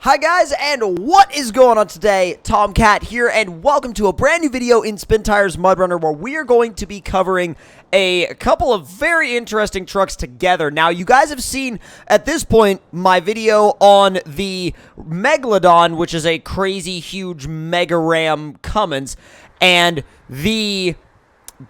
Hi guys, and what is going on today? Tomcat here, and welcome to a brand new video in SpinTires MudRunner where we are going to be covering a couple of very interesting trucks together. Now, you guys have seen, at this point, my video on the Megalodon, which is a crazy, huge Mega Ram Cummins, and the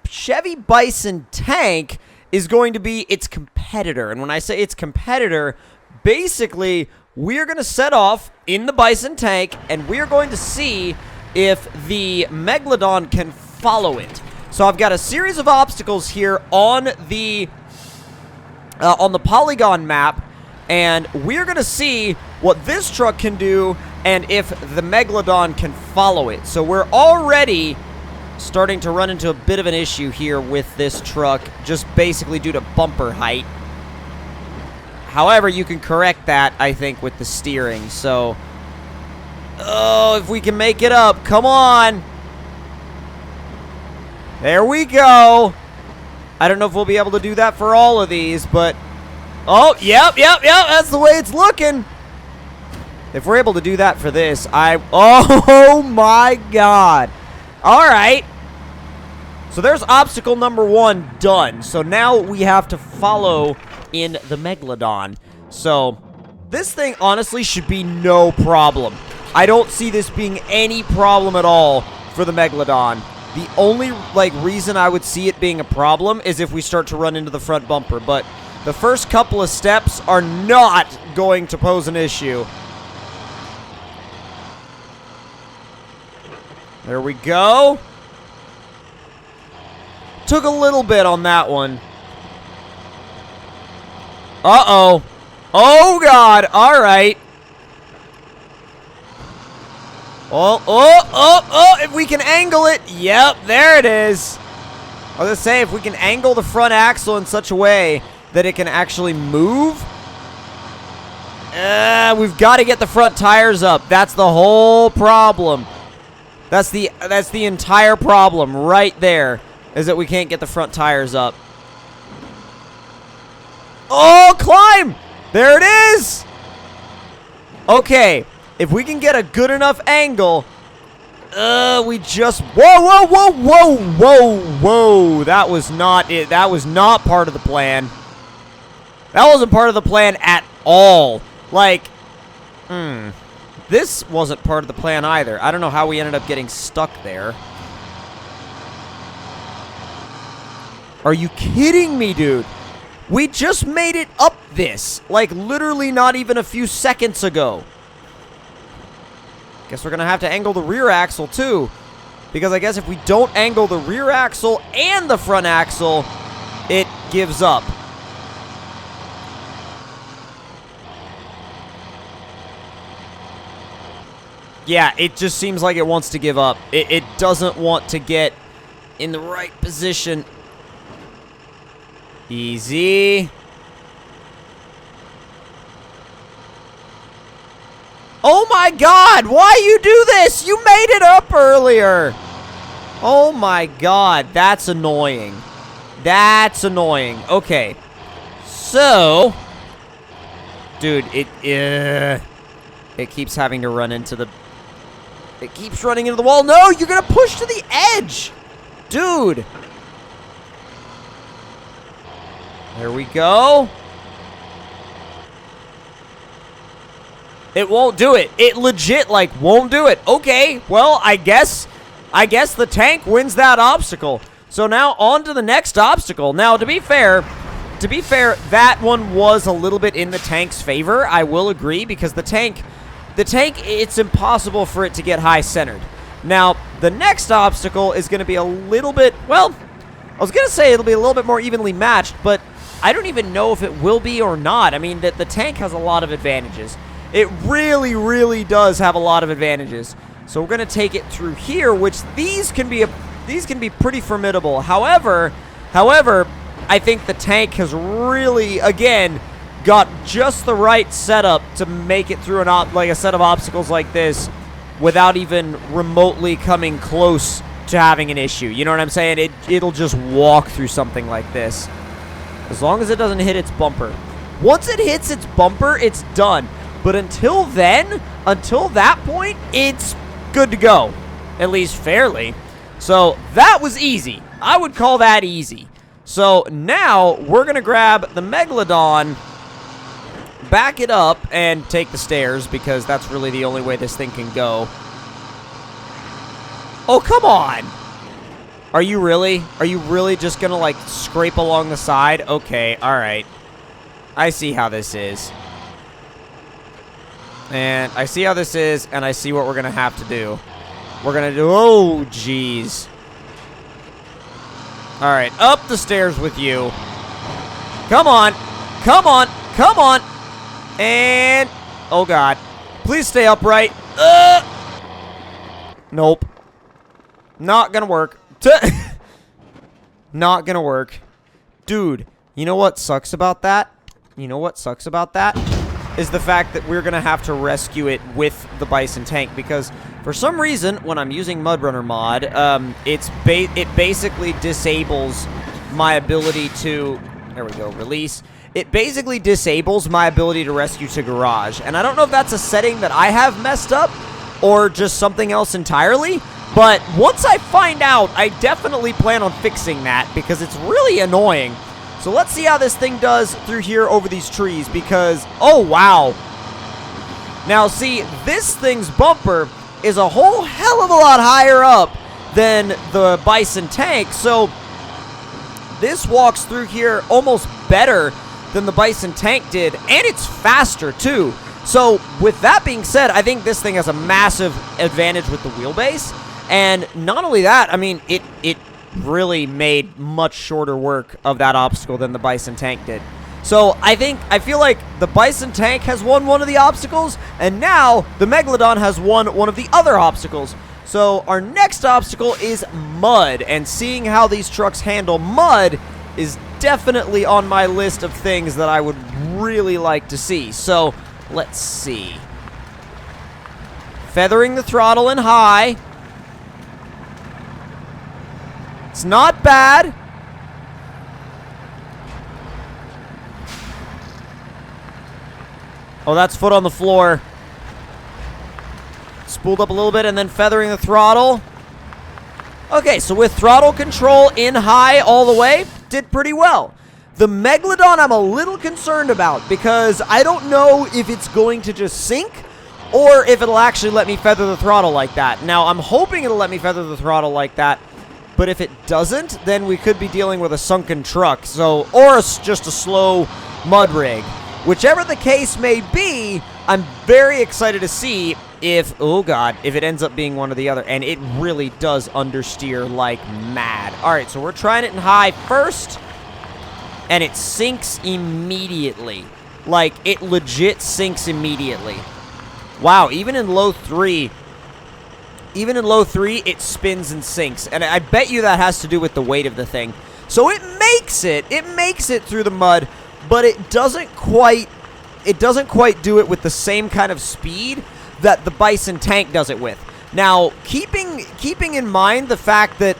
Chevy Bison tank is going to be its competitor. And when I say its competitor, basically, we're going to set off in the Bison tank, and we're going to see if the Megalodon can follow it. So I've got a series of obstacles here on the polygon map, and we're going to see what this truck can do and if the Megalodon can follow it. So we're already starting to run into a bit of an issue here with this truck, just basically due to bumper height. However, you can correct that, I think, with the steering. So, oh, if we can make it up. Come on. There we go. I don't know if we'll be able to do that for all of these, but... Oh, yep. That's the way it's looking. If we're able to do that for this, oh, my God. All right. So there's obstacle number 1 done. So now we have to follow in the Megalodon. So this thing honestly should be no problem. I don't see this being any problem at all for the Megalodon. The only reason I would see it being a problem is if we start to run into the front bumper, but the first couple of steps are not going to pose an issue. There we go. Took a little bit on that one. Uh-oh. Oh, God. All right. Oh, if we can angle it. Yep, there it is. I was going to say, if we can angle the front axle in such a way that it can actually move. We've got to get the front tires up. That's the whole problem. That's the entire problem right there, is that we can't get the front tires up. Oh, climb! There it is! Okay, if we can get a good enough angle, we just... Whoa! That was not it. That was not part of the plan. That wasn't part of the plan at all. This wasn't part of the plan either. I don't know how we ended up getting stuck there. Are you kidding me, dude? We just made it up this, literally not even a few seconds ago. Guess we're going to have to angle the rear axle, too. Because I guess if we don't angle the rear axle and the front axle, it gives up. Yeah, it just seems like it wants to give up. It doesn't want to get in the right position. Easy. Oh my God, why you do this? You made it up earlier. Oh my God, that's annoying. That's annoying. Okay. So, dude, it keeps having to run into the... It keeps running into the wall. No, you're going to push to the edge. Dude. There we go. It won't do it. It legit, won't do it. Okay, well, I guess the tank wins that obstacle. So now on to the next obstacle. Now, to be fair, that one was a little bit in the tank's favor. I will agree, because the tank, it's impossible for it to get high centered. Now, the next obstacle is going to be a little bit, well, I was going to say it'll be a little bit more evenly matched, but I don't even know if it will be or not. I mean, the tank has a lot of advantages. It really, really does have a lot of advantages. So we're going to take it through here, which these can be pretty formidable. However, I think the tank has really, again, got just the right setup to make it through a set of obstacles like this without even remotely coming close to having an issue. You know what I'm saying? It'll just walk through something like this. As long as it doesn't hit its bumper. Once it hits its bumper, it's done. But until then, until that point, it's good to go. At least fairly. So that was easy. I would call that easy. So now we're going to grab the Megalodon, back it up, and take the stairs because that's really the only way this thing can go. Oh, come on. Are you really? Are you really just going to, like, scrape along the side? Okay, all right. I see how this is. And I see how this is, and I see what we're going to have to do. We're going to do... Oh, jeez. All right, up the stairs with you. Come on. Come on. Come on. And... Oh, God. Please stay upright. Nope. Not going to work. Not going to work. Dude, you know what sucks about that? You know what sucks about that? Is the fact that we're going to have to rescue it with the Bison tank, because for some reason, when I'm using MudRunner mod, it basically disables my ability to... There we go, release. It basically disables my ability to rescue to garage, and I don't know if that's a setting that I have messed up or just something else entirely, but once I find out, I definitely plan on fixing that because it's really annoying. So let's see how this thing does through here over these trees because, oh, wow. Now, see, this thing's bumper is a whole hell of a lot higher up than the Bison tank. So this walks through here almost better than the Bison tank did, and it's faster, too. So with that being said, I think this thing has a massive advantage with the wheelbase. And not only that, I mean, it really made much shorter work of that obstacle than the Bison tank did. So I feel like the Bison tank has won one of the obstacles, and now the Megalodon has won one of the other obstacles. So our next obstacle is mud, and seeing how these trucks handle mud is definitely on my list of things that I would really like to see. So let's see. Feathering the throttle in high. It's not bad. Oh, that's foot on the floor. Spooled up a little bit and then feathering the throttle. Okay, so with throttle control in high all the way, did pretty well. The Megalodon I'm a little concerned about because I don't know if it's going to just sink or if it'll actually let me feather the throttle like that. Now, I'm hoping it'll let me feather the throttle like that. But if it doesn't, then we could be dealing with a sunken truck, or just a slow mud rig. Whichever the case may be, I'm very excited to see if, oh god, if it ends up being one or the other. And it really does understeer like mad. Alright, so we're trying it in high first, and it sinks immediately. Like, it legit sinks immediately. Wow, even in low 3... Even in low 3, it spins and sinks. And I bet you that has to do with the weight of the thing. So it makes it through the mud, but it doesn't quite do it with the same kind of speed that the Bison tank does it with. Now, keeping in mind the fact that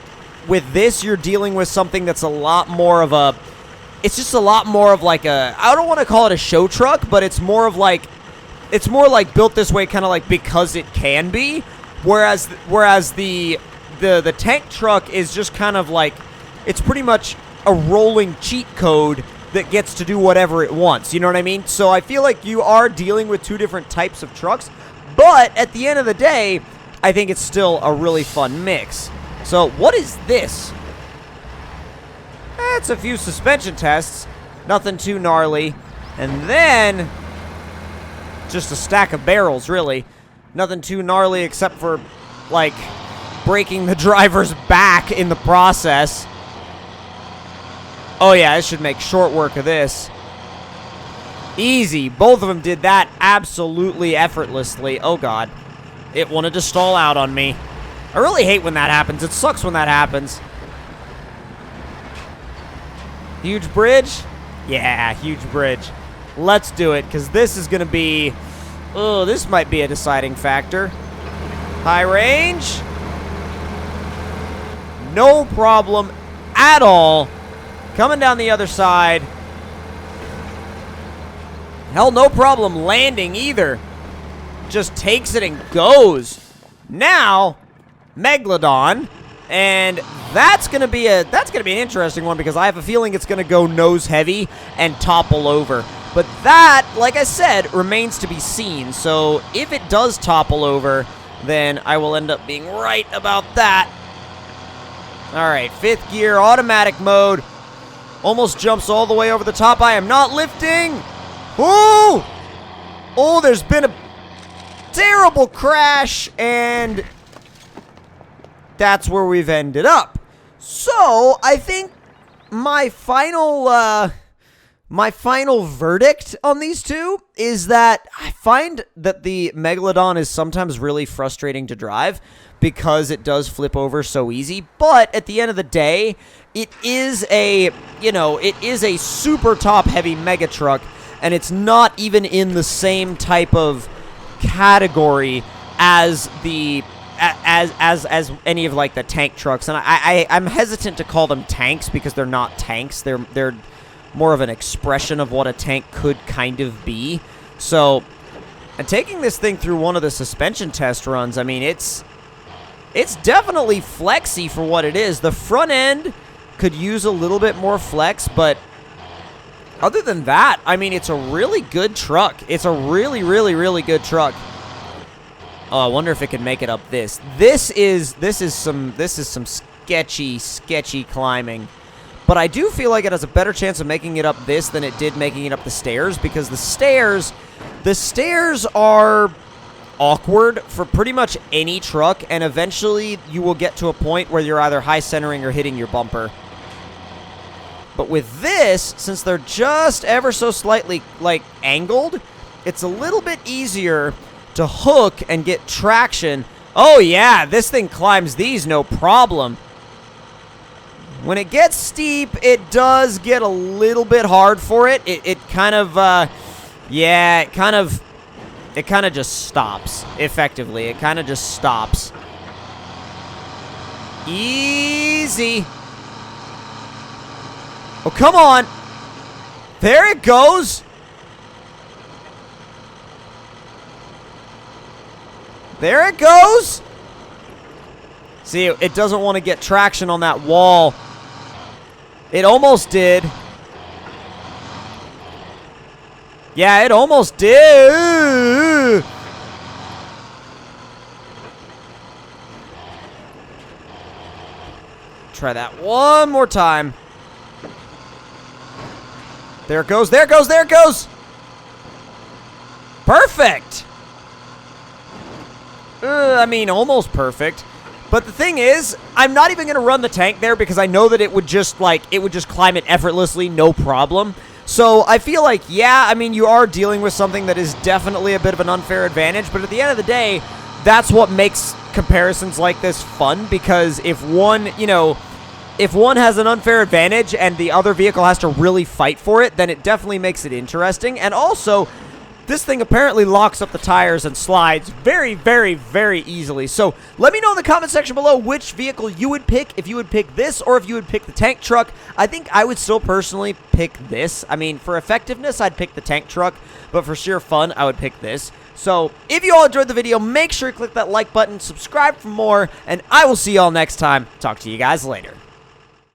with this you're dealing with something that's a lot more of a, it's just a lot more of like a, I don't want to call it a show truck, but it's more like built this way kind of like because it can be. Whereas the tank truck is just kind of like, it's pretty much a rolling cheat code that gets to do whatever it wants. You know what I mean? So I feel like you are dealing with two different types of trucks. But at the end of the day, I think it's still a really fun mix. So what is this? It's a few suspension tests. Nothing too gnarly. And then just a stack of barrels, really. Nothing too gnarly except for, like, breaking the driver's back in the process. Oh, yeah, I should make short work of this. Easy. Both of them did that absolutely effortlessly. Oh, God. It wanted to stall out on me. I really hate when that happens. It sucks when that happens. Huge bridge? Yeah, huge bridge. Let's do it, because this is going to be... Oh, this might be a deciding factor. High range. No problem at all. Coming down the other side. Hell, no problem landing either. Just takes it and goes. Now, Megalodon, and that's gonna be an interesting one because I have a feeling it's gonna go nose heavy and topple over. But that, like I said, remains to be seen. So if it does topple over, then I will end up being right about that. All right, 5th gear, automatic mode. Almost jumps all the way over the top. I am not lifting. Ooh! Oh, there's been a terrible crash, and that's where we've ended up. So, I think my final verdict on these two is that I find that the Megalodon is sometimes really frustrating to drive because it does flip over so easy, but at the end of the day, it is a, it is a super top-heavy mega truck, and it's not even in the same type of category as the as any of like the tank trucks. And I'm hesitant to call them tanks because they're not tanks. They're more of an expression of what a tank could kind of be. So, and taking this thing through one of the suspension test runs, I mean, it's definitely flexy for what it is. The front end could use a little bit more flex, but other than that, I mean, it's a really good truck. It's a really, really, really good truck. Oh, I wonder if it can make it up this. This is some sketchy climbing. But I do feel like it has a better chance of making it up this than it did making it up the stairs, because the stairs are awkward for pretty much any truck, and eventually you will get to a point where you're either high centering or hitting your bumper. But with this, since they're just ever so slightly, like, angled, it's a little bit easier to hook and get traction. Oh, yeah, this thing climbs these no problem. When it gets steep, it does get a little bit hard for it. It kind of, yeah, it kind of just stops, effectively. It kind of just stops. Easy. Oh, come on. There it goes. There it goes. See, it doesn't want to get traction on that wall. It almost did. Yeah, it almost did. Try that one more time. There it goes, there it goes, there it goes! Perfect! I mean, almost perfect. But the thing is, I'm not even going to run the tank there because I know that it would just, climb it effortlessly, no problem. So I feel like, yeah, I mean, you are dealing with something that is definitely a bit of an unfair advantage, but at the end of the day, that's what makes comparisons like this fun, because if one has an unfair advantage and the other vehicle has to really fight for it, then it definitely makes it interesting. And also, this thing apparently locks up the tires and slides very, very, very easily. So let me know in the comment section below which vehicle you would pick, if you would pick this or if you would pick the tank truck. I think I would still personally pick this. I mean, for effectiveness, I'd pick the tank truck, but for sheer fun, I would pick this. So if you all enjoyed the video, make sure to click that like button, subscribe for more, and I will see you all next time. Talk to you guys later.